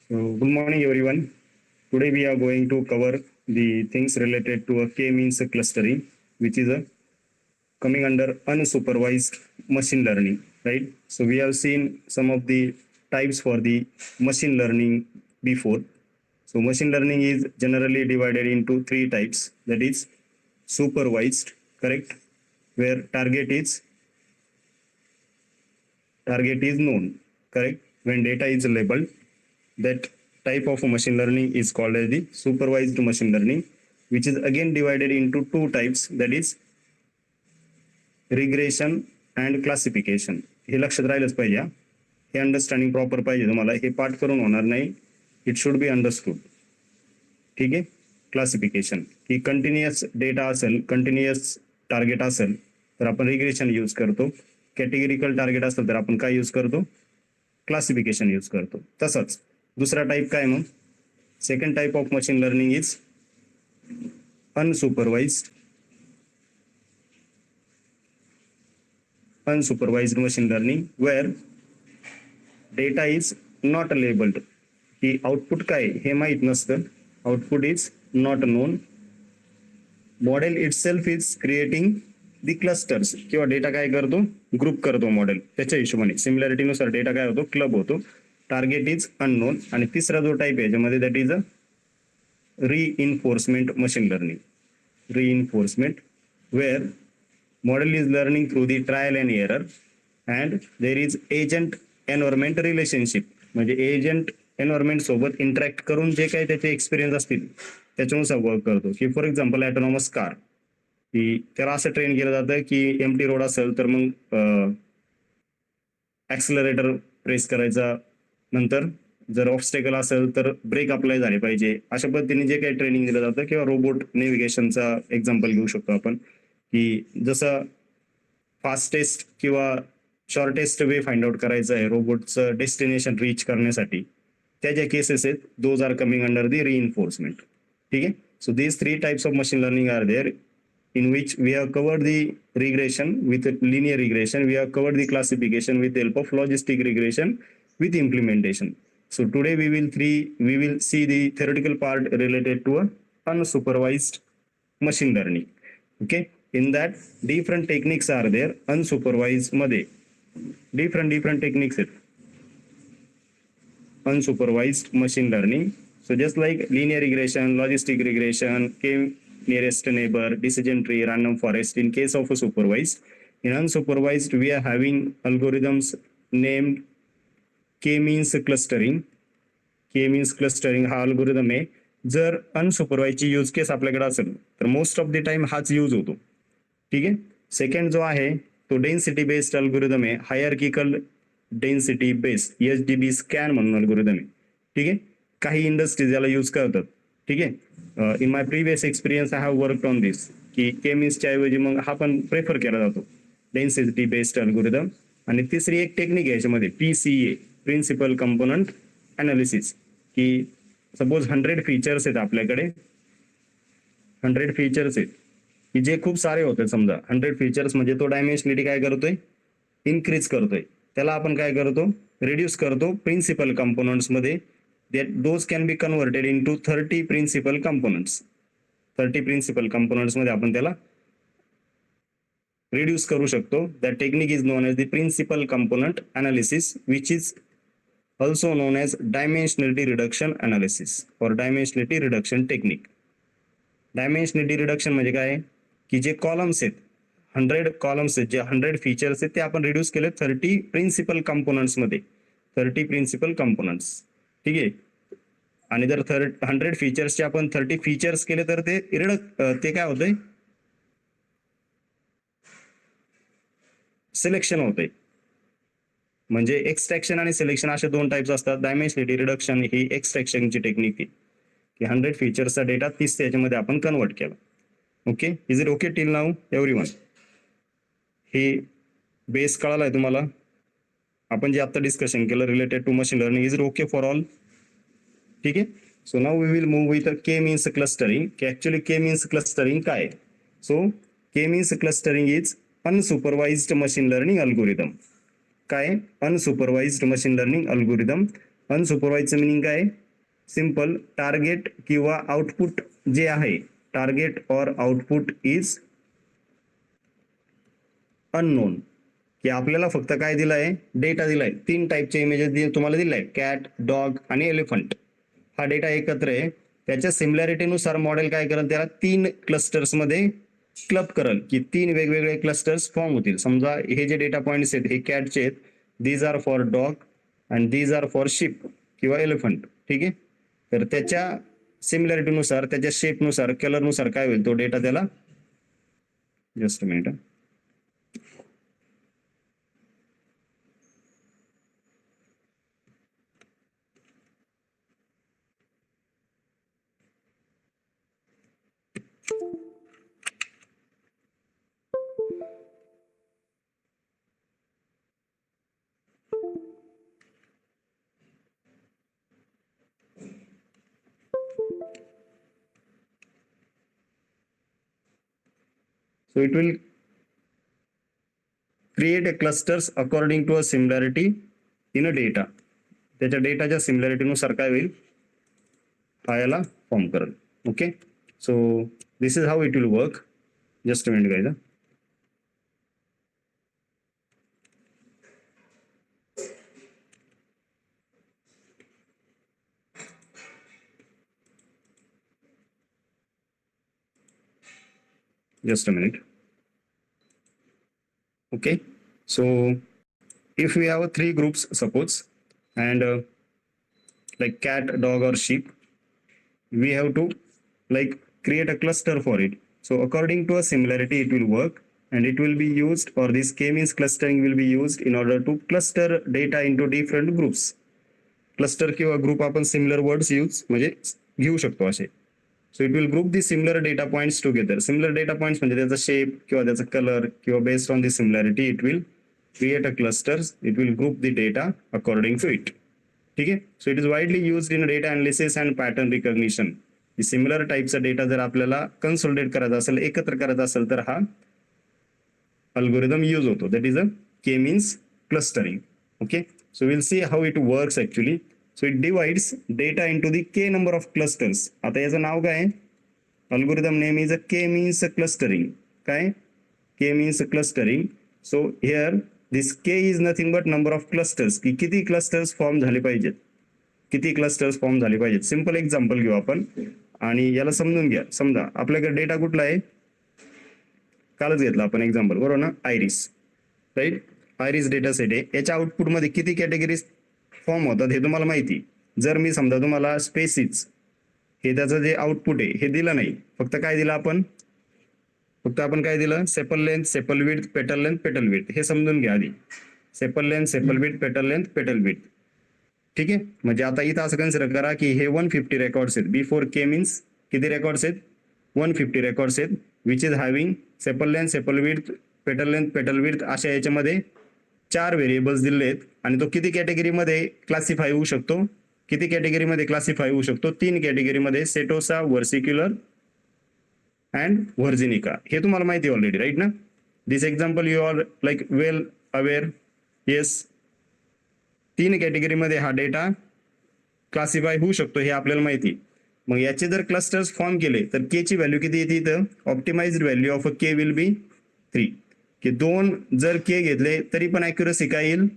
So, good morning, everyone. Today we are going to cover the things related to a K-means clustering, which is a coming under unsupervised machine learning, right? So we have seen some of the types for the machine learning before. So machine learning is generally divided into three types. That is supervised, correct? Where target is known, correct? When data is labeled, that type of machine learning is called as the supervised machine learning, which is again divided into two types, that is regression and classification. हे लक्षात राहिलंच पाहिजे. हे understanding proper पाहिजे तुम्हाला. हे पाठ करून होणार नाही. It should be understood. ठीक आहे. क्लासिफिकेशन की कंटिन्युअस डेटा असेल, कंटिन्युअस टार्गेट असेल तर आपण रिग्रेशन यूज करतो. कॅटेगरिकल टार्गेट असेल तर आपण काय यूज करतो, क्लासिफिकेशन यूज करतो. तसंच दुसरा टाईप काय मग, second type of machine learning is unsupervised unsupervised machine learning, where data is not labeled. की आउटपुट काय हे माहित नसतं, output is not non. Model itself is creating the clusters, किंवा डेटा काय करतो, ग्रुप करतो मॉडेल. त्याच्या हिशोबाने सिमिलॅरिटीनुसार डेटा काय होतो, क्लब होतो. Target is unknown. आणि तिसरा जो टाईप आहे याच्यामध्ये that is a reinforcement machine learning. Reinforcement, where model is learning through the trial and error and there is agent environment relationship. म्हणजे एजंट एन्व्हायरमेंट सोबत इंटरॅक्ट करून जे काही त्याचे एक्सपिरियन्स असतील त्याच्यानुसार वर्क करतो. की फॉर एक्झाम्पल ऑटोनॉमस कार, की त्याला असं ट्रेन केलं जातं की एमटी रोड असेल तर मग ऍक्सिलरेटर प्रेस करायचा, नंतर जर ऑब्स्टेकल असेल तर ब्रेक अप्लाय झाले पाहिजे. अशा पद्धतीने जे काही ट्रेनिंग दिलं जातं. किंवा रोबोट नेव्हिगेशनचा एक्झाम्पल घेऊ शकतो आपण, की जसं फास्टेस्ट किंवा शॉर्टेस्ट वे फाइंड आउट करायचं आहे रोबोटचं डेस्टिनेशन रीच करण्यासाठी, त्या ज्या केसेस आहेत those are coming under the reinforcement. ठीक आहे. So these three types of machine learning are there, in which we have covered the regression with linear regression, we have covered the classification with the help of logistic regression with implementation. So today we will see the theoretical part related to a unsupervised machine learning. Okay, in that different techniques are there. Unsupervised मध्ये different techniques आहेत. Unsupervised machine learning, so just like linear regression, logistic regression, nearest neighbor, decision tree, random forest in case of a supervised. In unsupervised we are having algorithms named K-means clustering. K-means clustering हा algorithm आहे. जर unsupervised ची use केस आपल्याकडे असेल तर most of the time हाच use होतो. ठीक आहे. सेकंड जो आहे तो डेन्सिटी बेस्ड अल्गोरिदम आहे. Hierarchical density based HDB scan म्हणून अल्गोरिदम आहे. ठीक आहे. काही इंडस्ट्रीज याला यूज करतात. ठीक आहे. In my previous experience I have worked on this, की केमिस्टच्या ऐवजी मग हा पण प्रेफर केला जातो, डेन्सिटी बेस्ड अल्गोरिदम. आणि तिसरी एक टेक्निक आहे याच्यामध्ये PCA, प्रिन्सिपल कंपोनंट अनालिसिस, की सपोज 100 फीचर्स आहेत आपल्याकडे, 100 फीचर्स आहेत की जे खूप सारे होते. समजा 100 फीचर्स म्हणजे तो डायमेन्शनिटी काय करतोय, इन्क्रीज करतोय. त्याला आपण काय करतो, रिड्यूस करतो प्रिन्सिपल कंपोनंट्स मध्ये. that those can be converted into 30 principal components. 30 principal components मध्ये आपण त्याला रिड्यूस करू शकतो. That technique is known as the principal component analysis, which is also known as dimensionality reduction analysis or dimensionality reduction technique. Dimensionality reduction म्हणजे काय, की जे columns आहेत, 100 कॉलम्स आहेत, जे 100 फीचर्स आहेत ते आपण रिड्यूस केले 30 प्रिन्सिपल कंपोनंट्स मध्ये. 30 प्रिन्सिपल कंपोनंट्स. ठीक आहे. आणि जर 100 फीचर्सचे आपण 30 फीचर्स केले तर ते काय होतंय, सिलेक्शन होतंय. म्हणजे एक्सट्रॅक्शन आणि सिलेक्शन असे दोन टाइप्स असतात. डायमेन्शनिटी रिडक्शन ही एक्सट्रॅक्शनची टेक्निक आहे, की 100 फीचर्सचा डेटा 30 त्याच्यामध्ये आपण कन्वर्ट केला. Okay, is it okay till now everyone? हे बेस कळालाय तुम्हाला? आपण जे आता डिस्कशन केलं related to machine learning, is it okay for all? ठीक आहे. So now we will move with K means clustering. की ऍक्च्युअली के मीन्स क्लस्टरिंग काय? So K means clustering is unsupervised machine learning algorithm. काय? Unsupervised machine learning algorithm अनसुपरवाइजचं meaning काय? Simple, target किंवा output जे आहे, टार्गेट और output is unknown, की आपल्याला फक्त काय दिलंय? डेटा दिलाय. 3 टाईपचे इमेजेस तुम्हाला दिलाय, कॅट, डॉग आणि एलिफंट. हा डेटा एकत्र आहे. त्याच्या सिमिलॅरिटीनुसार मॉडेल काय करेल? त्याला 3 क्लस्टर्समध्ये क्लब करेल, की 3 वेगवेगळे क्लस्टर्स फॉर्म होतील. समजा हे जे डेटा पॉइंट्स आहेत हे कॅटचे आहेत, these are for dog and these are for sheep किंवा एलिफंट. ठीक आहे. तर त्याच्या सिमिलॅरिटीनुसार, त्याच्या शेपनुसार, कलरनुसार काय होईल? तो डेटा त्याला, just a minute. So it will create a clusters according to a similarity in a data. त्याच्या डेटाच्या सिमिलॅरिटीनुसार काय होईल? हा याला फॉर्म करेल. Okay. So this is how it will work. Just a minute guys. Just a minute. Okay, so if we have 3 groups, suppose, and like cat, dog or sheep, we have to like create a cluster for it. So according to a similarity it will work, and it will be used, or this k-means clustering will be used in order to cluster data into different groups. Cluster किंवा group आपण similar words use म्हणजे घेऊ शकतो असे. So it will group the similar data points together. Similar data points म्हणजे त्याचा shape किंवा त्याचा color किंवा based on the similarity it will create a clusters. It will group the data according to it. ठीक आहे. So it is widely used in data analysis and pattern recognition. Similar टाईपचा data जर आपल्याला consolidate करायचा असेल, एकत्र करायचा असेल, तर हा अल्गोरिदम यूज होतो. That is a K means clustering. Okay. So will see how it works actually. So it divides data into the K number of clusters. आता याचं नाव काय आहे? Algorithm name is a K means clustering. काय? K means clustering. So here this K is nothing but number of clusters, की किती clusters form झाले पाहिजेत, किती क्लस्टर्स फॉर्म झाले पाहिजेत. सिंपल एक्झाम्पल घेऊ आपण आणि याला समजून घ्या. समजा आपल्याकडे डेटा कुठला आहे? कालच घेतला आपण एक्झाम्पल, बरोबर ना? Iris, right? Iris data set आहे. याच्या आउटपुटमध्ये किती कॅटेगरीज फॉर्म होतात हे तुम्हाला माहिती. जर मी समजा तुम्हाला स्पेसिस हे त्याचं जे आउटपुट आहे हे दिलं नाही, फक्त काय दिलं आपण? फक्त आपण काय दिलं? सेपल लेंथ, सेपल विड्थ, पेटल लेंथ, पेटल विड्थ. हे समजून घ्या आधी. सेपल लेंथ, सेपल विड्थ, पेटल लेंथ, पेटल विड्थ. ठीक आहे. म्हणजे आता इथं असं कन्सिडर करा की हे 150 रेकॉर्ड्स आहेत. बिफोर के मीन्स किती रेकॉर्ड्स आहेत? 150 रेकॉर्ड्स आहेत, which is having sepal length, sepal width, पेटल लेंथ, पेटल विड्थ अशा याच्यामध्ये 4 व्हेरिएबल्स दिले आहेत. आणि तो किती कॅटेगरीमध्ये क्लासिफाय होऊ शकतो? किती कॅटेगरीमध्ये क्लासिफाय होऊ शकतो? 3 कॅटेगरीमध्ये, सेटोसा, व्हर्सिक्युलर अँड व्हर्जिनिका. हे तुम्हाला माहिती ऑलरेडी, राईट ना? This example you are like well aware. Yes. 3 कॅटेगरीमध्ये हा डेटा क्लासिफाय होऊ शकतो हे आपल्याला माहिती. मग याचे जर क्लस्टर्स फॉर्म केले तर के ची व्हॅल्यू किती येते इथं? Optimised value of a K will be 3. की 2 जर के घेतले तरी पण ॲक्युरसी काय येईल?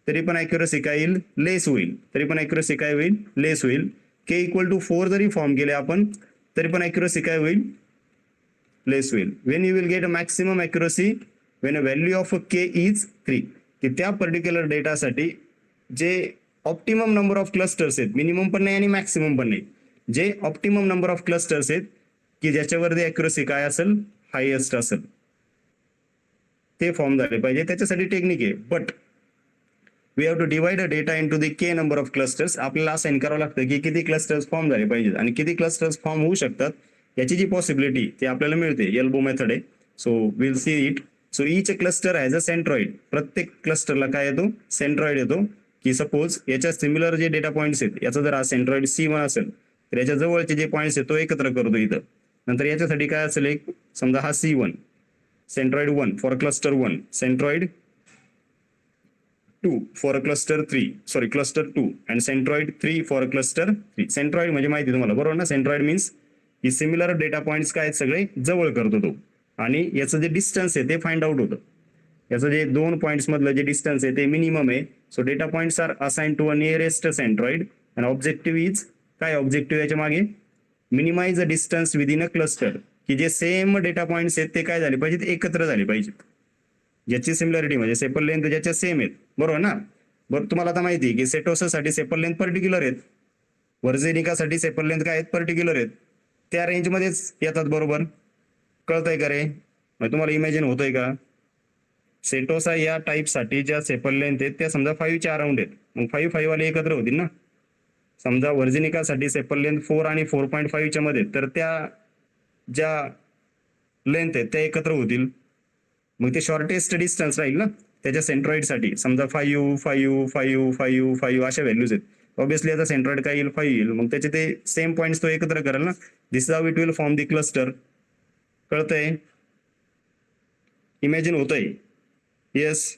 तरी पण ॲक्युरसी काय येईल? लेस होईल. तरी पण ॲक्युरसी काय होईल? लेस होईल. के इक्वल टू 4 जरी फॉर्म केले आपण तरी पण ॲक्युरसी काय होईल? लेस होईल. Wien you will get a maximum accuracy when a value of a K is 3. की त्या पर्टिक्युलर डेटासाठी जे ऑप्टिमम नंबर ऑफ क्लस्टर्स आहेत, मिनिमम पण नाही आणि मॅक्सिमम पण नाही, जे ऑप्टिमम नंबर ऑफ क्लस्टर्स आहेत की ज्याच्यावरती ॲक्युरसी काय असेल? हायेस्ट असेल, ते फॉर्म झाले पाहिजे. त्याच्यासाठी टेक्निक आहे. But we have to divide a data into the K number of clusters. आपल्याला असाइन करावं लागतं की किती क्लस्टर्स फॉर्म झाले पाहिजेत आणि किती क्लस्टर्स फॉर्म होऊ शकतात याची जी पॉसिबिलिटी ती आपल्याला मिळते. एल्बो मेथड आहे. So will see it. So each cluster has a centroid. प्रत्येक क्लस्टरला काय येतो? सेंट्रॉइड येतो. की सपोज याच्या सिमिलर जे डेटा पॉईंट्स आहेत, याचा जर हा सेंट्रॉइड C1 असेल तर याच्या जवळचे जे पॉईंट्स आहेत तो एकत्र करतो इथं. नंतर याच्यासाठी काय असेल? एक समजा हा C1, centroid 1 for cluster 1, centroid 2 for a cluster 3, sorry cluster 2 and centroid 3 for a cluster 3. Centroid म्हणजे माहिती तुम्हाला बरोबर ना, सेंट्रॉइड मीन्स की सिमिलर डेटा पॉइंट्स काय आहेत सगळे जवळ करतो तो, आणि याचं जे डिस्टन्स आहे ते फाइंड आउट होतं. याचं जे दोन पॉइंट्स मधलं जे डिस्टन्स आहे ते मिनिमम आहे. So data points are assign to a nearest centroid and objective is काय ऑब्जेक्टिव्ह याच्या मागे minimise the distance within a cluster, की जे सेम डेटा पॉइंट्स आहेत ते काय झाले पाहिजेत, एकत्र झाले पाहिजेत. ज्याची सिमिलरिटी म्हणजे सेपल लेंथ ज्याच्या सेम आहेत बरोबर ना. बरं तुम्हाला आता माहिती आहे की सेटोसासाठी सेपल लेंथ पर्टिक्युलर आहेत, वर्झेनिकासाठी सेपल लेंथ काय आहेत पर्टिक्युलर आहेत, त्या रेंजमध्येच येतात बरोबर. कळतंय का रे, मग तुम्हाला इमॅजिन होतंय का. सेटोसा या टाईपसाठी ज्या सेपल लेंथ आहेत त्या समजा 5च्या अराउंड आहेत, मग 5 वाले एकत्र होतील ना. समजा वर्झिनिकासाठी सेपल लेंथ 4 आणि 4.5च्या मध्ये, तर त्या ज्या लेंथ आहेत त्या एकत्र होतील, मग ते शॉर्टेस्ट डिस्टन्स राहील ना त्याच्या सेंट्रॉइडसाठी. समजा 5, 5, 5, 5, 5 अशा व्हॅल्यूज आहेत. ऑब्विसली आता सेंट्रॉइड काय येईल 5 येईल, मग त्याचे ते सेम पॉईंट्स तो एकत्र करेल ना. This is how it will form the cluster. कळतंय, इमॅजिन होतंय. Yes,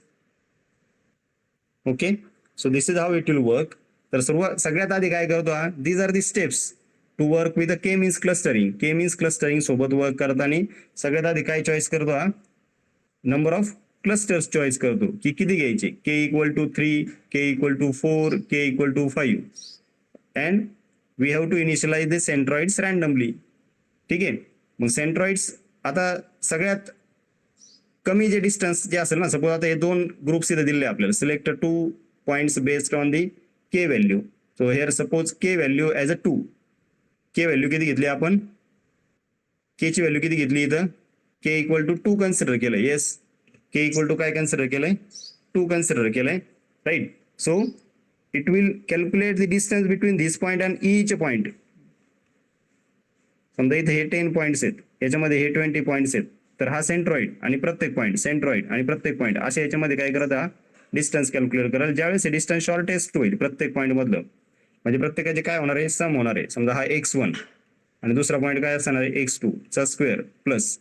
okay. So this is how it will work. तर सगळ्यात आधी काय करतो हा, these are the steps to work with K means clustering. K means clustering सोबत work करताना सगळ्यात आधी काय चॉईस करतो हा, नंबर ऑफ क्लस्टर्स चॉईस करतो की किती घ्यायचे. K equal to 3, K equal to 4, K equal to 5 and we have to initialize the centroids randomly. ठीक आहे. मग सेंट्रॉइड्स आता सगळ्यात कमी जे डिस्टन्स जे असेल ना, सपोज आता हे दोन ग्रुप्स इथे दिले आपल्याला, select 2 points based on the K value. So here suppose K value as a 2. K value किती घेतली आपण, के ची व्हॅल्यू किती घेतली इथं, के इक्वल टू 2 कन्सिडर केलं. येस, के इक्वल टू काय कन्सिडर केलंय, 2 कन्सिडर केलंय, right. So it will calculate the distance between this point and each point. समजा इथे हे 10 पॉइंट्स आहेत, याच्यामध्ये हे 20 पॉइंट्स आहेत, तर हा सेंट्रॉइड आणि प्रत्येक पॉइंट, सेंट्रॉइड आणि प्रत्येक पॉइंट अशा याच्यामध्ये काय करत हा डिस्टन्स कॅल्क्युलेट कराल. ज्यावेळेस हे डिस्टन्स शॉर्टेस्ट होईल प्रत्येक पॉईंट मधलं, म्हणजे प्रत्येकाचे काय होणार आहे, सम होणार आहे. समजा हा x1 आणि दुसरा पॉईंट काय असणार आहे x2 चा स्क्वेअर प्लस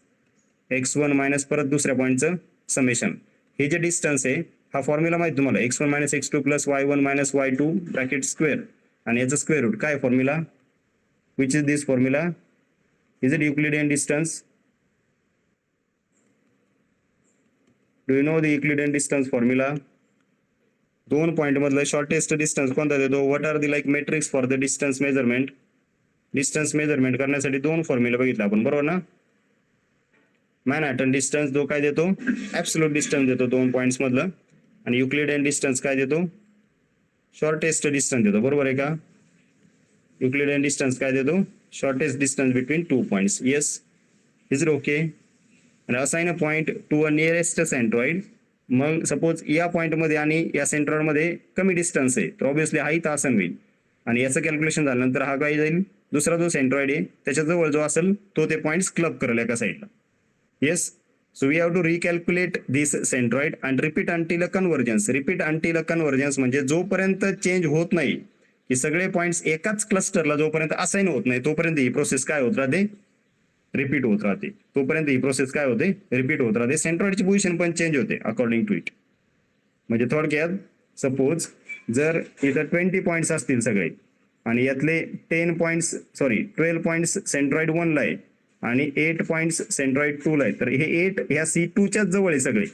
x1 मायनस परत दुसऱ्या पॉईंटचं समेशन. हे जे डिस्टन्स आहे हा फॉर्म्युला माहिती तुम्हाला, x1 minus x2 plus y1 minus y2 bracket square आणि याचं स्क्वेअर रूट. काय formula, which is this formula, is it Euclidean distance. Do you know the Euclidean distance formula. दोन पॉइंट मधलं शॉर्टेस्ट डिस्टन्स कोणता देतो, what are the like metrics for the distance measurement. Distance measurement करण्यासाठी दोन formula बघितला आपण बरोबर ना. मॅनहॅटन डिस्टन्स जो काय देतो, ऍब्सोल्यूट डिस्टन्स देतो दोन पॉइंट्स मधलं, आणि युक्लिडियन डिस्टन्स काय देतो, शॉर्टेस्ट डिस्टन्स देतो. बरोबर आहे का. युक्लिडियन डिस्टन्स काय देतो, shortest distance between 2 points. Yes, is it okay. आणि assign a point to a nearest centroid. मग सपोज या पॉइंट मध्ये आणि या सेंट्रॉइड मध्ये कमी डिस्टन्स आहे, तर ऑब्विसली हा इथं आसन होईल, आणि याचं कॅल्क्युलेशन झाल्यानंतर हा काय जाईल, दुसरा जो सेंट्रॉइड आहे त्याच्या जवळ जो असेल तो ते पॉइंट्स क्लब करेल एका साईडला. Yes, so we have to recalculate this centroid and repeat until a convergence. Repeat until a convergence म्हणजे जोपर्यंत चेंज होत नाही, की सगळे पॉइंट्स एकाच क्लस्टरला जोपर्यंत असाइन होत नाही तोपर्यंत ही प्रोसेस काय होत राहते, रिपीट होत राहते. तोपर्यंत ही प्रोसेस काय होते, रिपीट होत राहते. सेंट्रॉइडची पोझिशन पण चेंज होते अकॉर्डिंग टू इट. म्हणजे थोडक्यात सपोज जर इथं 20 पॉइंट्स असतील सगळे, आणि यातले 12 पॉइंट्स सेंट्रॉइड 1 ला आहे आणि 8 पॉइंट्स सेंट्रॉइड 2 ला आहेत, तर हे 8 ह्या C2 च्याच जवळ आहे सगळे,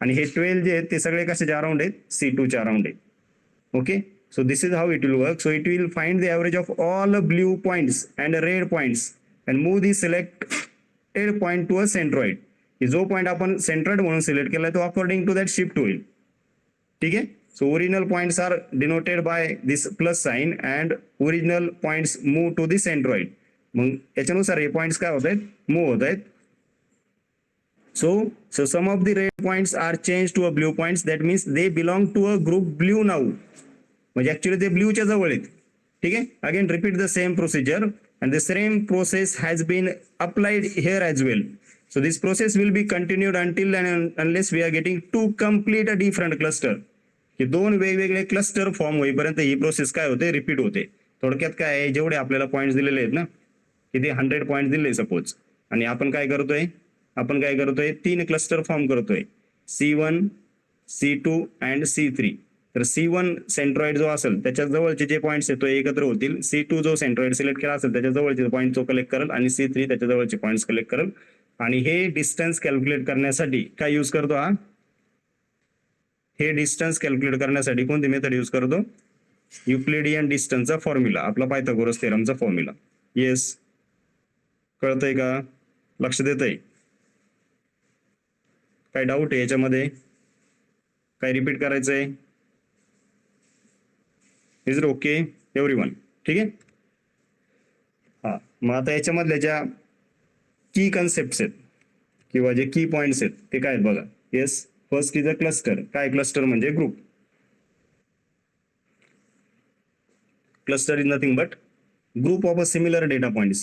आणि हे 12 जे आहेत ते सगळे कशाच्या अराउंड आहेत, C2 च्या अराउंड आहेत. Okay, so this is how it will work. So it will find the average of all blue points and red points and move the selected point to a centroid. की जो point आपण centroid म्हणून select केलाय तो according to that shift होईल. ठीक आहे. So original points are denoted by this plus sign and original points move to the centroid. मग याच्यानुसार हे पॉइंट्स काय होत आहेत, मूव होत आहेत. So some of the red points are changed to a blue points. That means they belong to a group blue now. म्हणजे actually ते ब्ल्यूच्या जवळ आहेत. ठीक आहे. Again repeat the same procedure and the same process has been applied here as well. So this process will be continued until and unless we are getting to complete a different cluster. की दोन वेगवेगळे cluster form होईपर्यंत ही process काय होते, repeat होते. थोडक्यात काय आहे, जेवढे आपल्याला पॉईंट्स दिलेले आहेत ना, की ते 100 पॉईंट दिले सपोज, आणि आपण काय करतोय 3 क्लस्टर फॉर्म करतोय, C1, C2 अँड C3. तर C1 सेंट्रॉइड जो असेल त्याच्या जवळचे जे पॉईंट्स आहेत तो एकत्र होतील. C2 जो सेंट्रॉइड सिलेक्ट केला असेल त्याच्या जवळचे पॉईंट तो कलेक्ट करेल आणि C3 त्याच्या जवळचे पॉईंट्स कलेक्ट करेल. आणि हे डिस्टन्स कॅल्क्युलेट करण्यासाठी काय यूज करतो हा? हे डिस्टन्स कॅल्क्युलेट करण्यासाठी कोणती मेथड यूज करतो? युक्लिडियन डिस्टन्सचा फॉर्म्युला, आपला पायथागोरस थेरमचा फॉर्म्युला. येस, कळतंय का? लक्ष देतंय? काय डाऊट आहे याच्यामध्ये? काय रिपीट करायचंय? Is it okay everyone? ठीक आहे. हा, मग आता याच्यामधल्या ज्या की कन्सेप्ट आहेत किंवा जे की पॉइंट्स आहेत ते काय आहेत बघा. Yes, first is a cluster. काय क्लस्टर म्हणजे? Group. Cluster is nothing but group of a similar data points,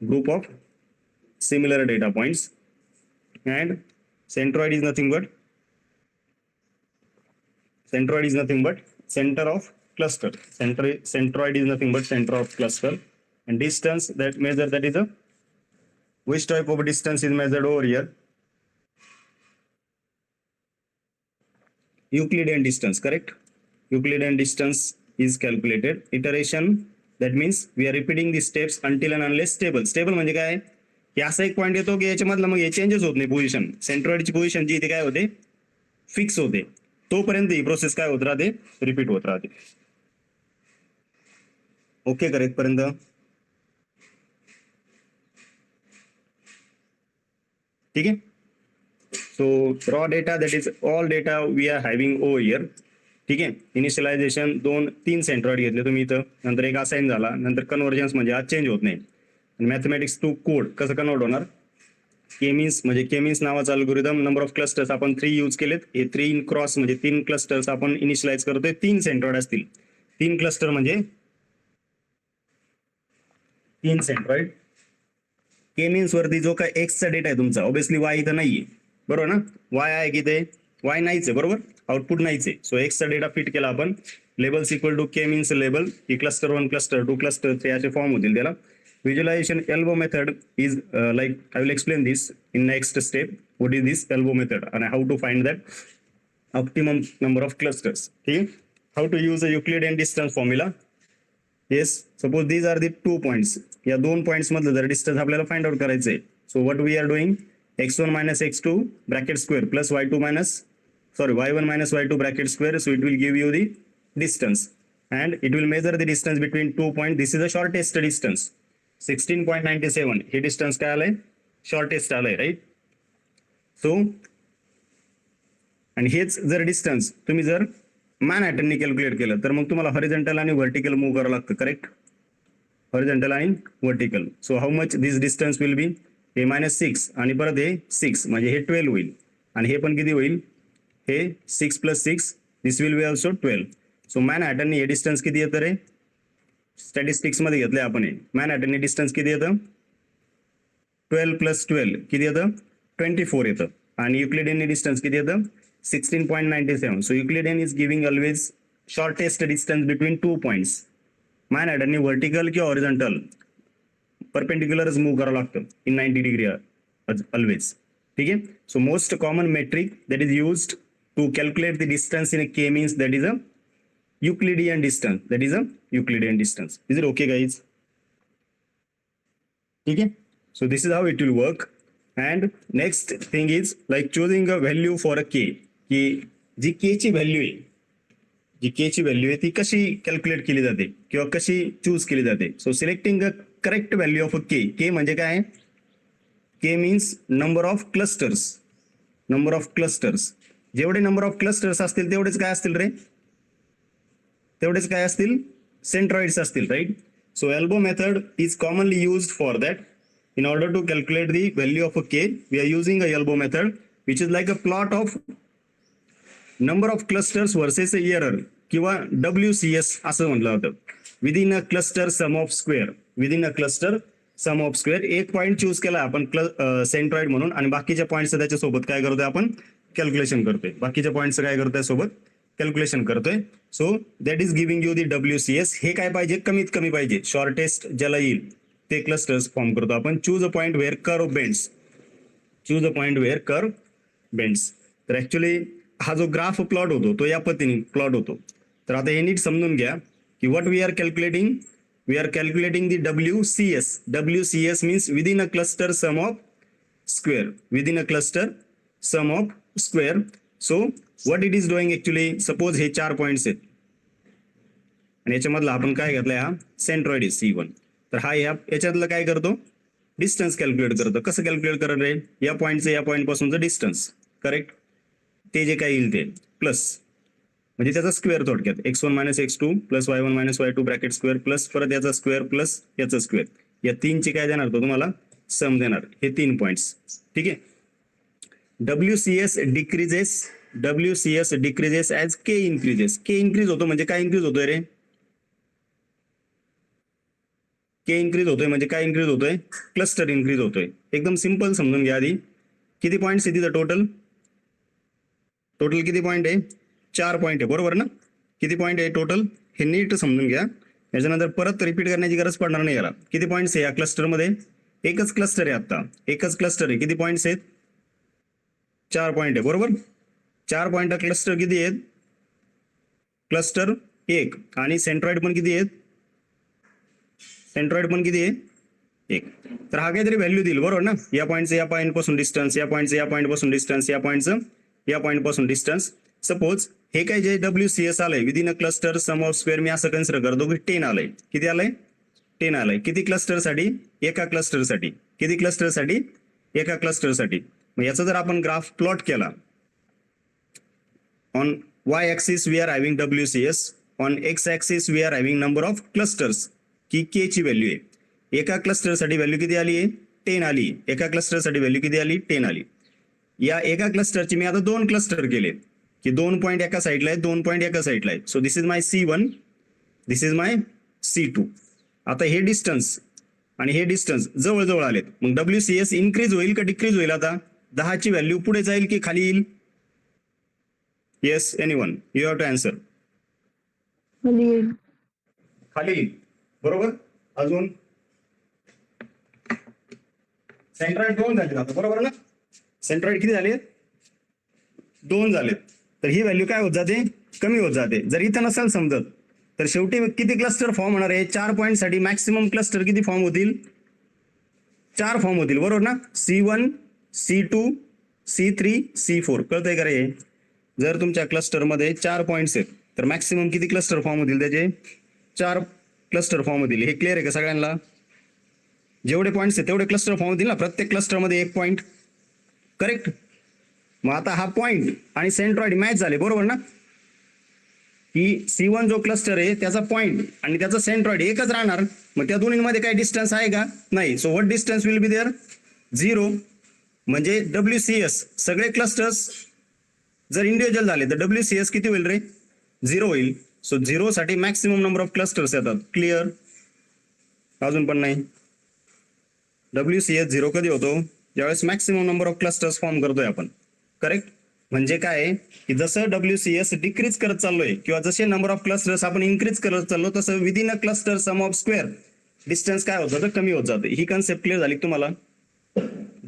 group of similar data points, and centroid is nothing but center of cluster. Centroid is nothing but center of cluster, and distance that measure, that is a which type of distance is measured over here? Euclidean distance, correct? Euclidean distance is calculated. Iteration, that means we are repeating the steps until and unless stable. Stable म्हणजे काय? की असा एक point येतो की याच्यामधला मग हे changes होत नाही पोझिशन. सेंट्रॉइडची पोझिशन जी इथे काय होते? फिक्स होते. तोपर्यंत ही प्रोसेस काय होत राहते? रिपीट होत राहते. ओके करेक्ट पर्यंत? ठीक आहे. So raw data, that is all data we are having over here. ठीक आहे. इनिशियलायझेशन 2-3 सेंट्रॉइड घेतले तुम्ही इथं, नंतर एक असाइन झाला, नंतर कन्व्हर्जन्स म्हणजे आज चेंज होत नाही. मॅथमॅटिक्स टू कोड कसं कन्वर्ट होणार? केमिन्स म्हणजे केमिन्स नावाचा अल्गोरिदम. नंबर ऑफ क्लस्टर्स आपण 3 यूज केलेत. हे 3 क्रॉस म्हणजे 3 क्लस्टर्स आपण इनिशियलाइज करतोय. 3 सेंट्रॉइड असतील. 3 क्लस्टर म्हणजे 3 सेंट्रॉइड. केमिन्स वरती जो काय एक्सचा डेटा आहे तुमचा, ऑब्विसली वाय इथं नाहीये, बरोबर ना? वाय आहे की ते? वाय नाहीच आहे, बरोबर? आउटपुट नाहीच आहे. सो एक्सचा डेटा फिट केला आपण. Labels equal to K means label, की क्लस्टर 1, क्लस्टर 2, क्लस्टर 3 असे फॉर्म होतील त्याला. Visualization elbow method is like I will explain this in next step. What is this elbow method and how to find that optimum number of clusters? Okay, how to use a Euclidean distance formula. Yes, suppose these are the 2 points. या 2 points मधलं जर distance आपल्याला find out करायचंय. So what we are doing? x1 minus x2 bracket square plus y1 minus y2 bracket square. So it will give you the distance and it will measure the distance between 2 points. This is the shortest distance. 16.97 हे distance काय आलंय? Shortest आलंय, right? So आणि हेच जर distance तुम्ही जर मॅनहॅटनने calculate केलं तर मग तुम्हाला हॉरिझॉन्टल आणि व्हर्टिकल मूव्ह करावं लागतं, करेक्ट? हॉरिझॉन्टल आणि vertical. So how much this distance will बी? हे -6 आणि परत हे 6 म्हणजे हे 12 होईल. आणि हे पण किती होईल? हे 6 + 6, दिस विल बी ऑल्सो 12. सो मॅनहॅटनने हे डिस्टन्स किती येतं रे? स्टॅटिस्टिक्स मध्ये घेतलंय आपण. मॅनहॅटनने डिस्टन्स किती येतं? 12 + 12 किती येतं? 24 येतं. आणि युक्लिडियनने डिस्टन्स किती येतं? 16.97. So Euclidean is giving always shortest distance between 2 points. मॅनहॅटनने व्हर्टिकल किंवा हॉरिझॉन्टल परपेंडिक्युलरच मूव्ह करावं लागतं इन 90 डिग्री ऑलवेज. ठीक आहे. So most common metric that is used to calculate the distance in a K means that is a Euclidean distance. That is a Euclidean distance. Is it okay, guys? Okay. So this is how it will work. And next thing is like choosing a value for a k. की जी k ची value आहे, ती कशी calculate केली जाते किंवा कशी choose केली जाते. So selecting a correct value of a K. K म्हणजे काय? K means number of clusters. Number of clusters, जेवढे नंबर ऑफ क्लस्टर्स असतील तेवढेच काय असतील रे? तेवढेच काय असतील? सेंट्रॉइड्स असतील, right? So elbow method is commonly used for that. In order to calculate the value of a k, we are using a elbow method, which is like a plot of number of clusters versus a error किंवा WCS असं म्हटलं जातं. Within a cluster sum of square. Within a cluster sum of square. एक point choose केला आपण centroid म्हणून आणि बाकीच्या पॉईंटचं त्याच्यासोबत काय करतोय आपण? कॅल्क्युलेशन करतोय. बाकीच्या पॉईंटचं काय करतोय सोबत? कॅल्क्युलेशन करतोय. So that is giving you the WCS. हे काय पाहिजे? कमीत कमी पाहिजे. शॉर्टेस्ट ज्याला येईल ते क्लस्टर्स फॉर्म करतो आपण. Choose a point where curve bends. Choose a point where curve bends. तर ऍक्च्युली हा जो ग्राफ प्लॉट होतो तो या पद्धतीने प्लॉट होतो. तर आता हे नीट समजून घ्या की what we are calculating the WCS. WCS means within a cluster sum of square, within a cluster sum of square. So what it is doing actually, suppose हे 4 पॉईंट्स आहेत आणि याच्यामधला आपण काय घेतलाय, हा सेंट्रॉइड आहे C1. तर हा याच्यातलं काय करतो, डिस्टन्स कॅल्क्युलेट करतो. कसं कॅल्क्युलेट करत आहे, या पॉईंटचं या पॉईंट पासूनचं डिस्टन्स, करेक्ट. ते जे काय येईल ते प्लस म्हणजे त्याचा स्क्वेअर थोडक्यात x1 - x2 plus y1 - y2 bracket square plus परत याचा स्क्वेअर प्लस याचा स्क्वेअर, या तीनचे काय देणार तो तुम्हाला सम देणार, हे 3 पॉइंट्स. ठीक आहे. WCS decreases as K increases. K increase होतो म्हणजे काय इन्क्रीज होतोय रे, K इन्क्रीज होतोय म्हणजे काय इन्क्रीज होतोय, क्लस्टर इन्क्रीज होतोय. एकदम सिंपल समजून घ्या. आधी किती पॉईंट्स आहे तिथं, टोटल किती पॉईंट आहे, 4 पॉईंट आहे, बरोबर ना. किती पॉईंट आहे टोटल, हे नीट समजून घ्या. याच्यानंतर परत रिपीट करण्याची गरज पडणार नाही याला. किती पॉईंट्स आहे या क्लस्टरमध्ये, एकच क्लस्टर आहे, आता एकच क्लस्टर आहे. किती पॉईंट्स आहेत, 4 पॉईंट आहे, बरोबर. 4 पॉईंट क्लस्टर किती आहेत, क्लस्टर 1. आणि सेंट्रॉइड पण किती आहेत, सेंट्रॉइड पण किती आहे, 1. तर हा काहीतरी व्हॅल्यू देईल, बरोबर ना. या पॉईंटचं या पॉईंट पासून डिस्टन्स, या पॉईंटचं या पॉईंट पासून डिस्टन्स, या पॉईंटचं या पॉईंट पासून डिस्टन्स. सपोज हे काय जे WCS आलंय within a cluster sum of square, मी असं कन्सिडर करतो की 10 आलंय. किती आलंय, 10 आलंय. किती क्लस्टरसाठी, एका क्लस्टरसाठी. किती क्लस्टरसाठी, एका क्लस्टरसाठी. मग याचा जर आपण ग्राफ प्लॉट केला, on y axis we are having WCS, on x axis we are having number of clusters, की K ची व्हॅल्यू आहे. एका क्लस्टरसाठी व्हॅल्यू किती आली आहे, 10 आली. एका क्लस्टरसाठी व्हॅल्यू किती आली, 10 आली. या एका क्लस्टरची मी आता 2 क्लस्टर केले की 2 पॉईंट एका साईडला आहे, 2 पॉईंट एका साईडला आहे. So this is my C1, this is my C2. आता हे डिस्टन्स आणि हे डिस्टन्स जवळ जवळ आलेत. मग WCS इन्क्रीज होईल का डिक्रीज होईल, आता 10 ची व्हॅल्यू पुढे जाईल की खाली येईल. Yes, anyone, you have to answer. खाली येईल, बरोबर. अजून सेंट्रॉइड 2 झाले आता, बरोबर ना. सेंट्रॉइड किती झाले, 2 झालेत. तर ही व्हॅल्यू काय होत जाते, कमी होत जाते. जर इथं नसेल समजत तर शेवटी किती क्लस्टर फॉर्म होणार आहे, 4 पॉईंट साठी मॅक्सिमम क्लस्टर किती फॉर्म होतील, 4 फॉर्म होतील, बरोबर ना. C1, C2, C3, C4. कळतंय का रे. जर तुमच्या क्लस्टरमध्ये 4 पॉईंट्स आहेत तर मॅक्सिमम किती क्लस्टर फॉर्म होतील, त्याचे 4 क्लस्टर फॉर्म होतील. हे क्लिअर आहे का सगळ्यांना. जेवढे पॉईंट्स आहेत तेवढे क्लस्टर फॉर्म होतील ना, प्रत्येक क्लस्टरमध्ये 1 पॉईंट, करेक्ट. मग आता हा पॉईंट आणि सेंट्रॉइड मॅच झाले, बरोबर ना. की C1 जो क्लस्टर आहे त्याचा पॉईंट आणि त्याचा सेंट्रॉइड एकच राहणार. मग त्या दोन्हीमध्ये काही डिस्टन्स आहे का, नाही. So what distance will be there, 0. म्हणजे WCS सगळे क्लस्टर्स जर इंडिव्हिज्युअल झाले तर WCS किती होईल रे, 0 होईल. सो 0 साठी मॅक्सिमम नंबर ऑफ क्लस्टर्स येतात. क्लिअर, अजून पण नाही. WCS 0 कधी होतो, ज्यावेळेस maximum number of clusters form करतोय आपण, करेक्ट. म्हणजे काय की जसं WCS डिक्रीज करत चाललोय किंवा जसे नंबर ऑफ क्लस्टर्स आपण इन्क्रीज करत चाललो तसं within a cluster sum of square distance काय होत जातं, कमी होत जातं. ही कन्सेप्ट क्लिअर झाली तुम्हाला.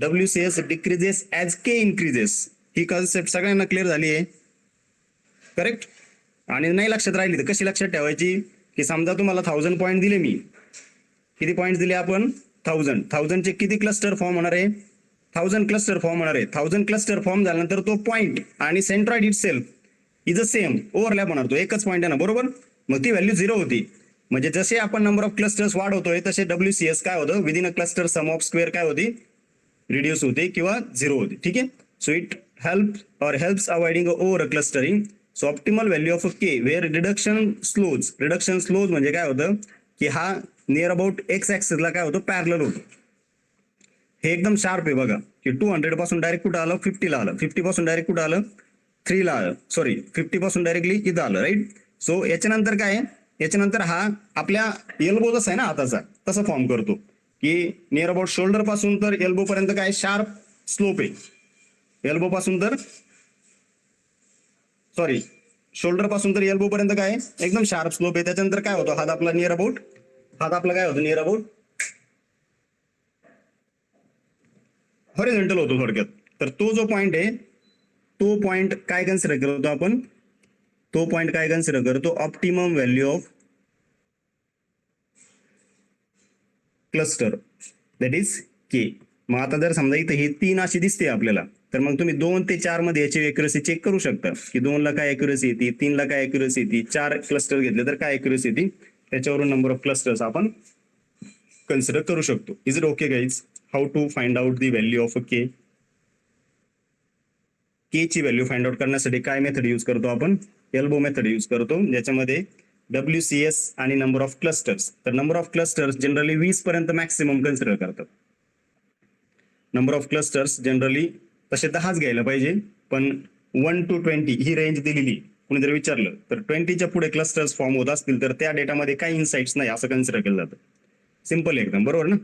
WCS decreases as K increases, ही कन्सेप्ट सगळ्यांना क्लिअर झाली आहे, करेक्ट. आणि नाही लक्षात राहिली तर कशी लक्षात ठेवायची, की समजा तुम्हाला 1000 पॉईंट दिले, मी किती पॉईंट दिले आपण, 1000 चे किती क्लस्टर फॉर्म होणार आहे, 1000 क्लस्टर फॉर्म होणार आहे. 1000 क्लस्टर फॉर्म झाल्यानंतर तो पॉईंट आणि centroid it self is a same, overlap होणार, तो एकच पॉईंट आहे ना, बरोबर. मग ती व्हॅल्यू 0 होती. म्हणजे जसे आपण नंबर ऑफ क्लस्टर्स वाढवतोय तसे WCS काय होतं, within a cluster sum of square काय होती, रिड्यूस होते किंवा 0 होते. ठीक आहे. So it helps avoiding over clustering. So optimal value of K where reduction slows म्हणजे काय होतं की हा नियर अबाउट एक्स ऍक्सिसला काय होतं, पॅरलल होतो. हे एकदम शार्प आहे बघा, की 200 पासून डायरेक्ट कुठं आलं, 50 ला आलं. 50 पासून डायरेक्ट कुठं आलं, 3 ला आलं. सॉरी, 50 पासून डायरेक्टली इथं आलं, राईट. सो याच्यानंतर काय, याच्यानंतर हा आपल्या एल्बो जसा आहे ना हाताचा तसं फॉर्म करतो, की नियर अबाउट शोल्डर पासून तर एल्बो पर्यंत काय शार्प स्लोप आहे. एल्बो पासून तर सॉरी शोल्डर पासून तर एल्बो पर्यंत काय एकदम शार्प स्लोप आहे. त्याच्यानंतर काय होतं, हात आपला नियर अबाउट काय होतं, नियर अबाउट हॉरिझॉन्टल होतो थोडक्यात. तर तो जो पॉइंट आहे तो पॉइंट काय कन्सिडर करतो आपण, तो पॉइंट काय कन्सिडर करतो, optimum value of cluster that is K. मग आता जर समजा इथे ही 3 अशी दिसते आपल्याला, तर मग तुम्ही 2 ते 4 मध्ये याची एक्युरेसी चेक करू शकता की 2 ला काय एक्युरेसी येते, 3 ला काय एक्युरेसी येते, 4 क्लस्टर घेतले तर काय एक्युरेसी येते, त्याच्यावरून नंबर ऑफ क्लस्टर्स आपण कन्सिडर करू शकतो. Is it okay guys? How to find out the value of K. K ची व्हॅल्यू फाइंड आउट करण्यासाठी काय मेथड यूज करतो आपण, एल्बो मेथड यूज करतो, ज्याच्यामध्ये WCS आणि नंबर ऑफ क्लस्टर्स. तर नंबर ऑफ क्लस्टर्स जनरली 20 पर्यंत मॅक्सिमम कन्सिडर करतात. नंबर ऑफ क्लस्टर्स जनरली तसे 10च घ्यायला पाहिजे, पण 1 to 20 ही रेंज दिलेली. कुणी जर विचारलं तर 20च्या पुढे क्लस्टर्स फॉर्म होत असतील तर त्या डेटामध्ये काही इन्साइट्स नाही असं कन्सिडर केलं जातं. सिम्पल एकदम, बरोबर ना?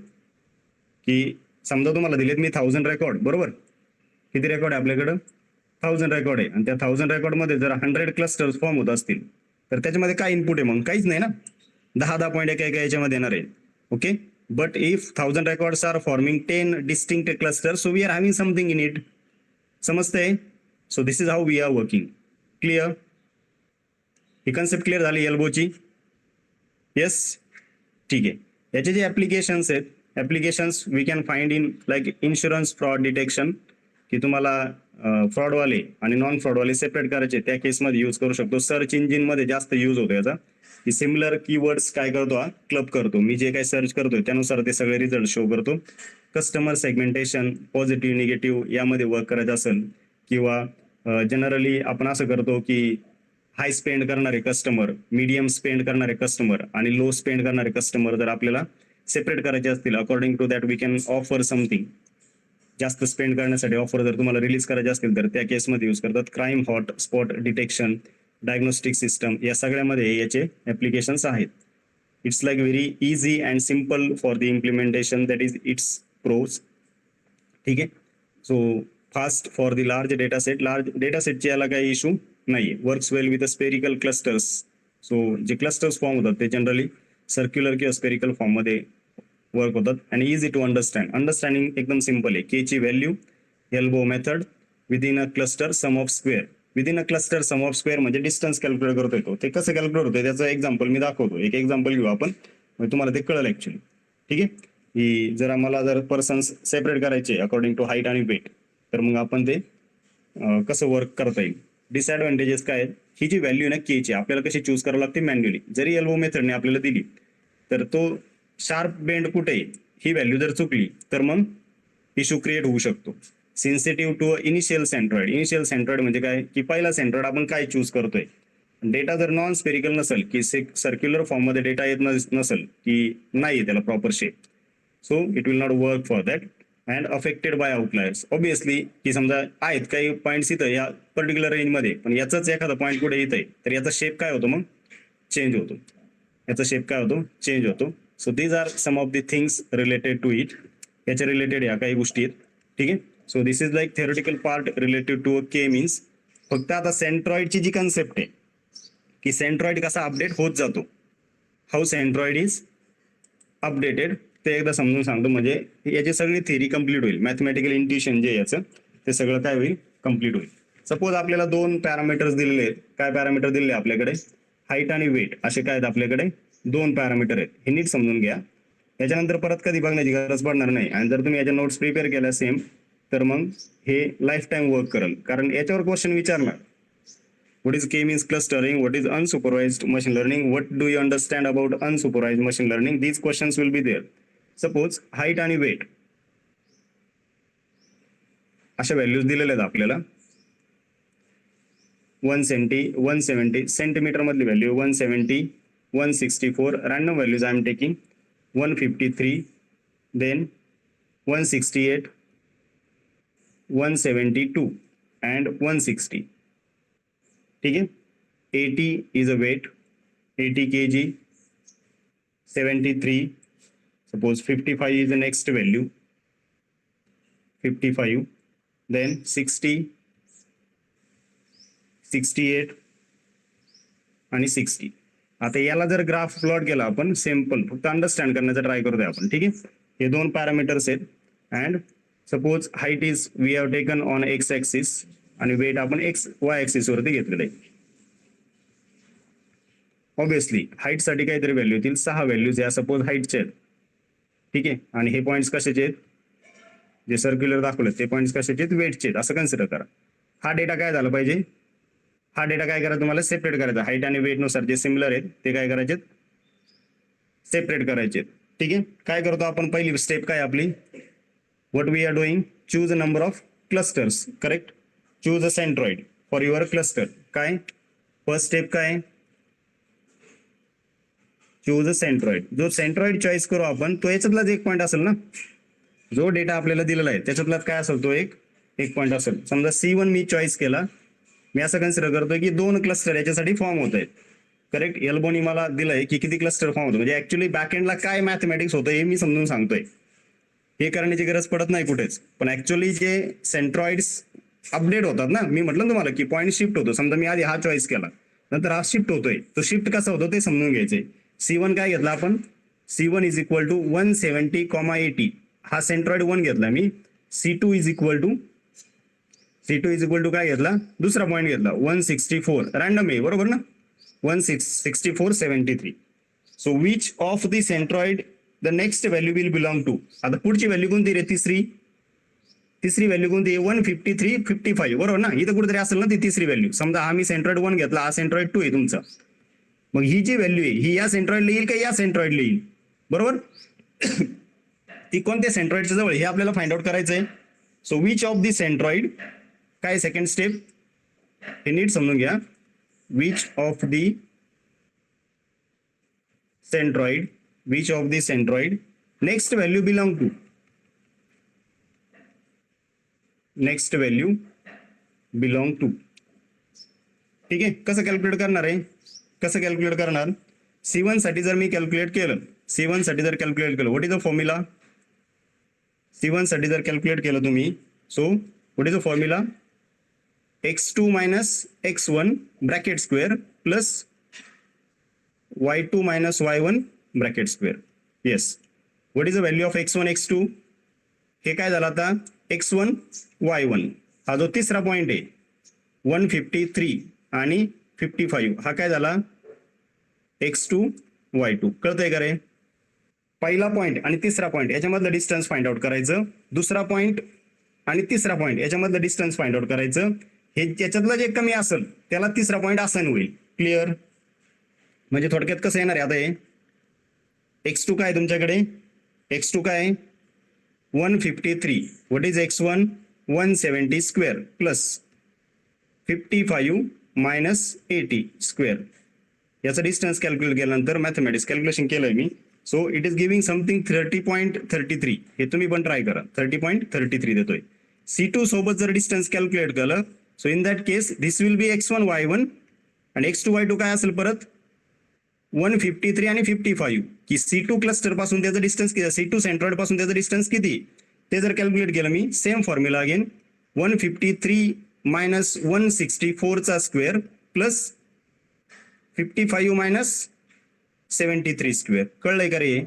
की समजा तुम्हाला दिलेत मी 1000 रेकॉर्ड, बरोबर? किती रेकॉर्ड आहे आपल्याकडं? 1000 रेकॉर्ड आहे, आणि त्या 1000 रेकॉर्ड मध्ये जर 100 क्लस्टर्स फॉर्म होत असतील तर त्याच्यामध्ये काय इनपुट आहे, मग काहीच नाही ना. 10 पॉईंट एका याच्यामध्ये येणार आहे. Okay, but if 1000 records are forming 10 distinct clusters, so we are having something in it. समजतंय? So this is how we are working. Clear? ही कन्सेप्ट क्लिअर झाली एल्बोची? येस, ठीक आहे. याचे जे ऍप्लिकेशन्स आहेत, applications we can find in like insurance fraud detection, की तुम्हाला फ्रॉडवाले आणि नॉन फ्रॉडवाले सेपरेट करायचे, त्या केसमध्ये यूज करू शकतो. सर्च इंजिन मध्ये जास्त यूज होतो याचा, की सिमिलर कीवर्ड्स काय करतो हा, क्लब करतो. मी जे काही सर्च करतोय त्यानुसार ते सगळे रिझल्ट शो करतो. कस्टमर सेगमेंटेशन, पॉझिटिव्ह निगेटिव्ह यामध्ये वर्क करायचं असेल, किंवा जनरली आपण असं करतो की हाय स्पेंड करणारे कस्टमर, मीडियम स्पेंड करणारे कस्टमर आणि लो स्पेंड करणारे कस्टमर जर आपल्याला सेपरेट करायचे असतील, according to that we can offer something. जास्त स्पेंड करण्यासाठी ऑफर जर तुम्हाला रिलीज करायचे असतील तर त्या केसमध्ये यूज करतात. Crime hot spot detection, diagnostic system, या सगळ्यामध्ये याचे ऍप्लिकेशन्स आहेत. It's like very easy and simple for the implementation, that is it's pros. ठीक आहे. So fast for the large data set. Large data सेटची याला काही इश्यू नाही. Works well with spherical clusters. So जे क्लस्टर्स फॉर्म होतात ते generally circular किंवा स्पेरिकल फॉर्म मध्ये वर्क होतात. आणि इझी टू अंडरस्टँड. अंडरस्टँडिंग एकदम सिम्पल आहे. के ची value, elbow method, within a cluster sum of square. Within a cluster sum of square म्हणजे डिस्टन्स कॅल्क्युलेट करतो येतो. ते कसं कॅल्क्युलेट होतं त्याचं एक्झाम्पल मी दाखवतो. एक एक्झाम्पल घेऊ आपण, म्हणजे तुम्हाला ते कळलं ऍक्च्युली. ठीक आहे. की जर आम्हाला जर पर्सन्स सेपरेट करायचे अकॉर्डिंग टू हाईट आणि वेट, तर मग आपण ते कसं वर्क करता येईल. डिसएडव्हान्टेजेस काय आहेत, ही जी व्हॅल्यू ना के ची आपल्याला कशी चूज करावं लागते मॅन्युअली. जरी एल्बो मेथडने आपल्याला दिली तर तो शार्प बेंड कुठे आहे ही व्हॅल्यू जर चुकली तर मग इश्यू क्रिएट होऊ शकतो. Sensitive to initial centroid. Initial centroid म्हणजे काय, की पहिला सेंट्रॉइड आपण काय चूज करतोय. डेटा जर नॉन स्पेरिकल नसेल, की सर्क्युलर फॉर्म मध्ये डेटा येत नसेल, की नाही त्याला proper shape, so it will not work for that. And affected by outliers. Obviously की समजा आहेत काही पॉईंट्स इथं या पर्टिक्युलर रेंजमध्ये, पण याचाच एखादा पॉईंट कुठे येत आहे तर याचा शेप काय होतो, मग चेंज होतो. याचा शेप काय होतो, चेंज होतो. So these are some of the things related to it. याच्या रिलेटेड या काही गोष्टी आहेत. ठीक आहे. So this is like theoretical part related to K means. फक्त आता सेंट्रॉइडची जी कन्सेप्ट आहे की सेंट्रॉइड कसा अपडेट होत जातो, हाऊ सेंट्रॉइड इज अपडेटेड, ते एकदा समजून सांगतो. म्हणजे याची सगळी थेरी कम्प्लीट होईल. मॅथमॅटिकल इंट्युशन जे याचं ते सगळं काय होईल, कम्प्लीट होईल. सपोज आपल्याला 2 पॅरामीटर्स दिलेले आहेत. काय पॅरामीटर दिलेले आपल्याकडे, हाईट आणि वेट, असे काय आहेत आपल्याकडे 2 पॅरामीटर आहेत. हे नीट समजून घ्या. याच्यानंतर परत कधी बघण्याची गरज पडणार नाही. आणि जर तुम्ही याच्या नोट्स प्रिपेअर केल्या सेम, तर मग हे लाईफ टाइम वर्क करेल. कारण याच्यावर क्वेश्चन विचारणार, what is K means clustering, what is unsupervised machine learning, what do you understand about unsupervised machine learning. These questions will be there. Suppose height आणि weight अशा values दिलेल्या आहेत आपल्याला. 170 centimetre मधली value 170, 164 random values I am taking, 153, then 168, 172 and 160. ठीक है. 80 is a weight, 80 kg. 73, suppose 55 is the next value, 55, then 60, 68 आणि 60. आता याला जर ग्राफ प्लॉट केला आपण, सिंपल फक्त अंडरस्टँड करण्याचा ट्राय करतोय आपण. ठीक आहे. हे 2 पॅरामीटर्स आहेत. And suppose height is we have taken on X axis आणि वेट आपण वाय ऍक्सिस वरती घेतलेलं आहे. ऑब्विसली हाईट साठी काहीतरी व्हॅल्यू येतील. 6 व्हॅल्यूज या सपोज हाईटचे आहेत. ठीक आहे, आणि हे पॉईंट्स कशाचे आहेत, जे सर्क्युलर दाखवले ते पॉईंट्स कशाचे आहेत, वेटचे आहेत असं कन्सिडर करा. हा डेटा काय झाला पाहिजे, हा डेटा काय करा तुम्हाला सेपरेट करायचा. हाईट आणि वेट नुसार जे सिमिलर आहेत ते काय करायचे, सेपरेट करायचे. ठीक आहे, काय करतो आपण, पहिली स्टेप काय आपली, what we are doing, choose a number of clusters. Correct, choose a centroid for your cluster. काय फर्स्ट स्टेप काय, चूज अ सेंट्रॉइड. जो सेंट्रॉइड चॉईस करू आपण तो याच्यातलाच एक पॉईंट असेल ना, जो डेटा आपल्याला दिलेला आहे त्याच्यातलाच काय असेल तो एक पॉईंट असेल. समजा C1 मी चॉईस केला, मी असं कन्सिडर करतोय की 2 क्लस्टर याच्यासाठी फॉर्म होत आहेत. करेक्ट, एल्बोनी मला दिलंय की किती क्लस्टर फॉर्म होतं, म्हणजे ऍक्च्युअली बॅकएंडला काय मॅथमॅटिक्स होतं हे मी समजून सांगतोय. हे करण्याची गरज पडत नाही कुठेच, पण ऍक्च्युअली जे सेंट्रॉइड्स अपडेट होतात ना, मी म्हटलं तुम्हाला की पॉईंट शिफ्ट होतो. समजा मी आधी हा चॉईस केला, नंतर हा शिफ्ट होतोय, तो शिफ्ट कसा होतो ते समजून घ्यायचंय. C1 काय घेतला आपण, C1 इज इक्वल टू 170,80. हा सेंट्रॉइड 1 घेतला मी. C2 इज इक्वल टू काय घेतला, दुसरा पॉईंट घेतला 164, रॅन्डम आहे बरोबर ना, 164.73. So which of the centroid the next value will belong to. आता पुढची व्हॅल्यू कोणती रे, तिसरी व्हॅल्यू कोणती आहे, 153.55 बरोबर ना, इथं कुठेतरी असेल ना ती तिसरी व्हॅल्यू. समजा हा मी सेंट्रॉइड 1 घेतला, हा सेंट्रॉइड 2 आहे तुमचा, मग ही जी व्हॅल्यू आहे ही या सेंट्रॉइडला येईल का या सेंट्रॉइडला येईल, बरोबर. ती कोणत्या सेंट्रॉइडच्या जवळ हे आपल्याला फाइंड आउट करायचं आहे. So which of the centroid, काय सेकंड स्टेप, हे नीट समजून घ्या. Which of the centroid next value belong to, ठीक आहे. कसं कॅल्क्युलेट करणार आहे, C1 साठी जर मी कॅल्क्युलेट केलं, what is the formula, C1 साठी जर कॅल्क्युलेट केलं तुम्ही, so what is the formula, x2 minus x1 bracket square plus y2 minus y1 bracket square. Yes, what is the value of x1 x2, हे काय झालं आता, x1 y1, हा जो तिसरा पॉइंट आहे 153 आणि 55, हा काय झाला x2 y2. कळतंय का रे, पहिला पॉइंट आणि तिसरा पॉइंट याच्यामधलं डिस्टन्स फाइंड आउट करायचं, दुसरा पॉइंट आणि तिसरा पॉइंट याच्यामधलं डिस्टन्स फाइंड आउट करायचं. हे याच्यातलं जे कमी असेल त्याला तिसरा पॉइंट असाइन होईल. क्लिअर, म्हणजे थोडक्यात कसं येणार आहे आता, हे x2 काय तुमच्याकडे, x2 काय 153, what is x1 170 square plus 55 minus 80 square. याचा डिस्टन्स कॅल्क्युलेट केल्यानंतर मॅथमॅटिक्स कॅल्क्युलेशन केलंय मी. So it is giving something 30.33. हे तुम्ही पण ट्राय करा, 30.33 देतोय. C2 सोबत जर डिस्टन्स कॅल्क्युलेट केलं, so in that case this will be x1 y1 आणि x2 y2 काय असेल परत 153 आणि 55, की C2 क्लस्टर पासून त्याचं डिस्टन्स किती, C2 सेंट्रॉइड पासून त्याचं डिस्टन्स किती ते जर कॅल्क्युलेट केलं मी, सेम फॉर्म्युला अगेन 153 मायनस 164 चा स्क्वेअर प्लस 55 मायनस 73 स्क्वेअर. कळलंय का रे,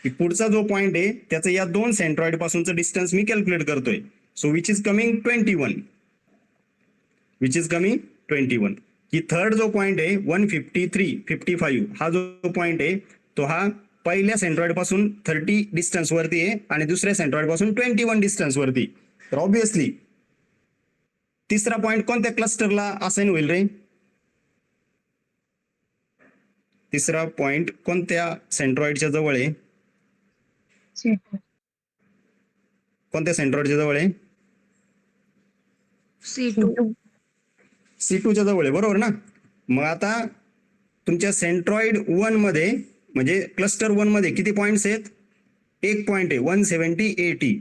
की पुढचा जो पॉइंट आहे त्याचं या दोन सेंट्रॉइड पासूनचं डिस्टन्स मी कॅल्क्युलेट करतोय. सो विच इज कमिंग 21, की थर्ड जो पॉइंट आहे 153 55, हा जो पॉइंट आहे तो हा पहिल्या सेंट्रॉइड पासून 30 डिस्टन्स वरती आहे आणि दुसऱ्या सेंट्रॉइड पासून 21 डिस्टन्स वरती. तर ऑब्विसली तिसरा पॉइंट कोणत्या क्लस्टरला असाइन होईल रे, तिसरा पॉइंट कोणत्या सेंट्रॉइडच्या जवळ आहे, कोणत्या सेंट्रॉइडच्या जवळ आहे, C2 च्या जवळ आहे बरोबर ना. मग आता तुमच्या सेंट्रॉइड 1 मध्ये म्हणजे क्लस्टर 1 मध्ये किती पॉइंट्स आहेत, एक पॉइंट आहे 170 80,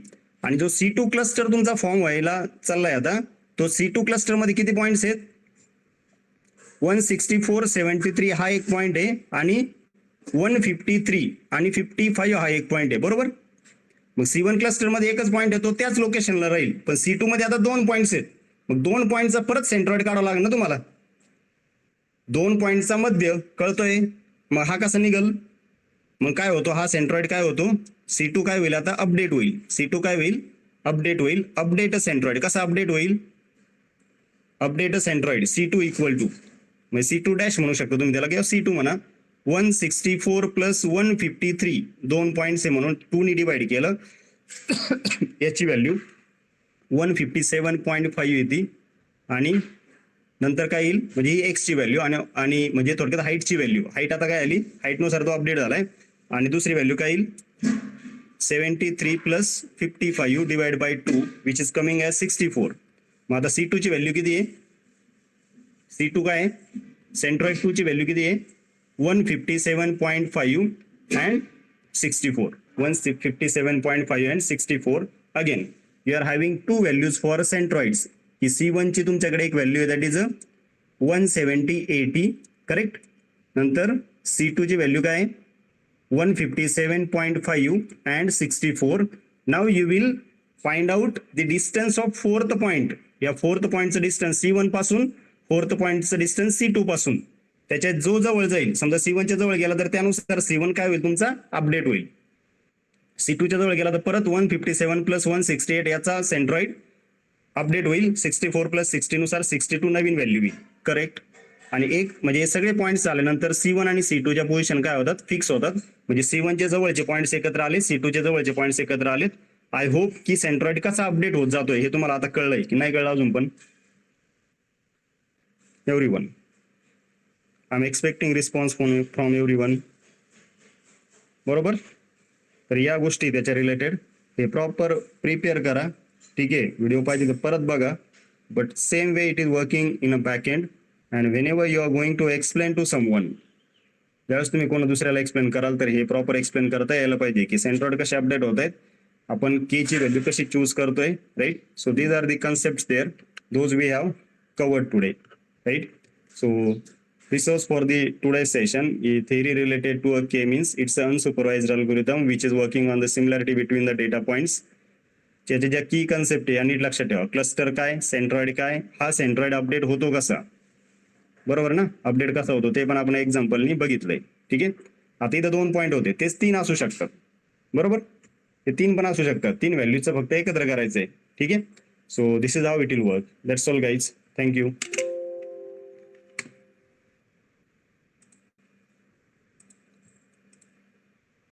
आणि जो C2 क्लस्टर तुमचा फॉर्म व्हायला चाललाय आता, तो C2 क्लस्टर मध्ये किती पॉइंट्स आहेत 164.73 हा एक पॉइंट आहे आणि 153 आणि 55 हा एक पॉइंट आहे बरोबर. मग C1 क्लस्टर मध्ये एकच पॉइंट आहे, तो त्याच लोकेशनला राहील, पण C2 मध्ये आता 2 पॉइंट्स आहेत. मग 2 पॉइंटचा परत सेंट्रॉइड काढावं लागेल ना तुम्हाला, 2 पॉइंटचा मध्य कळतोय. मग हा कसा निघल, मग काय होतो हा सेंट्रॉइड काय होतो, C2 काय होईल आता अपडेट होईल, C2 काय होईल अपडेट होईल, अपडेट सेंट्रॉइड. कसा अपडेट होईल? Update centroid C2 equal to, म्हणजे C2 डॅश म्हणू शकता तुम्ही त्याला, किंवा C2 म्हणा, 164 प्लस 153, 2 पॉईंट्स आहे म्हणून 2 ने डिवाइड केलं याची व्हॅल्यू 157.5 येते. आणि नंतर काय येईल, म्हणजे ही एक्सची व्हॅल्यू आणि म्हणजे थोडक्यात हाईटची व्हॅल्यू. हाईट आता काय आली, हाईटनुसार तो अपडेट झालाय. आणि दुसरी व्हॅल्यू काय येईल, 73 plus 55 divide by 2 which is coming as 64. मग आता C2 ची व्हॅल्यू किती आहे? C2 काय आहे, सेंट्रॉइड 2 ची व्हॅल्यू किती आहे? 157.5 and 64. 157.5 and 64. Again you are having 2 values for centroids. की C1 ची तुमच्याकडे एक व्हॅल्यू आहे दॅट इज 170/80, करेक्ट. नंतर C2 ची व्हॅल्यू काय आहे, 157.5 and 64. Now you will find out the distance of fourth point. या फोर्थ पॉइंटचं डिस्टन्स C1 पासून, फोर्थ पॉइंटचं डिस्टन्स C2 पासून. त्याच्यात जो जवळ जाईल, समजा C1 च्या जवळ गेला तर त्यानुसार C1 काय होईल तुमचा, अपडेट होईल. C2 च्या जवळ गेला तर परत 157 प्लस 168 याचा सेंट्रॉइड अपडेट होईल. 64 प्लस 60 नुसार 62 नवीन व्हॅल्यू येईल, करेक्ट. आणि एक म्हणजे हे सगळे पॉईंट्स झाल्यानंतर C1 आणि C2 च्या पोझिशन काय होतात, फिक्स होतात. म्हणजे C1 चे जवळचे पॉईंट्स एकत्र आले, C2 चे जवळचे पॉईंट्स एकत्र आलेत. आय होप की सेंट्रॉइड कसा अपडेट होत जातोय हे तुम्हाला आता कळलंय की नाही कळलं अजून पण? Everyone, I am expecting response from everyone. बरोबर. तर या गोष्टी त्याच्या रिलेटेड हे प्रॉपर प्रिपेअर करा, ठीक आहे. व्हिडिओ पाहिजे तर परत बघा. But same way it is working in a back end. And whenever you are going to explain to someone, ज्यावेळेस तुम्ही कोणा दुसऱ्याला एक्सप्लेन कराल तर हे प्रॉपर एक्सप्लेन करता यायला पाहिजे की सेंट्रॉइड कसे अपडेट होत आहेत, आपण के ची व्हॅल्यू कशी चूज करतोय, right. So these are the concept there, those we have covered today, right. So this was for the today's session. A theory related to a K means it's an unsupervised algorithm which is working on the similarity between the data points. त्याच्या ज्या की concept आहे या नीट लक्षात ठेवा. Cluster काय, centroid काय, हा सेंट्रॉइड अपडेट होतो कसा, बरोबर ना. अपडेट कसा होतो ते पण आपण एक्झाम्पलनी बघितलंय, ठीक आहे. आता इथं 2 पॉईंट होते, तेच 3 असू शकतात, बरोबर. ते 3 पण असू शकतात. 3 व्हॅल्यूचं फक्त एकत्र करायचंय, ठीक आहे. So this is how it will work. That's all guys. Thank you.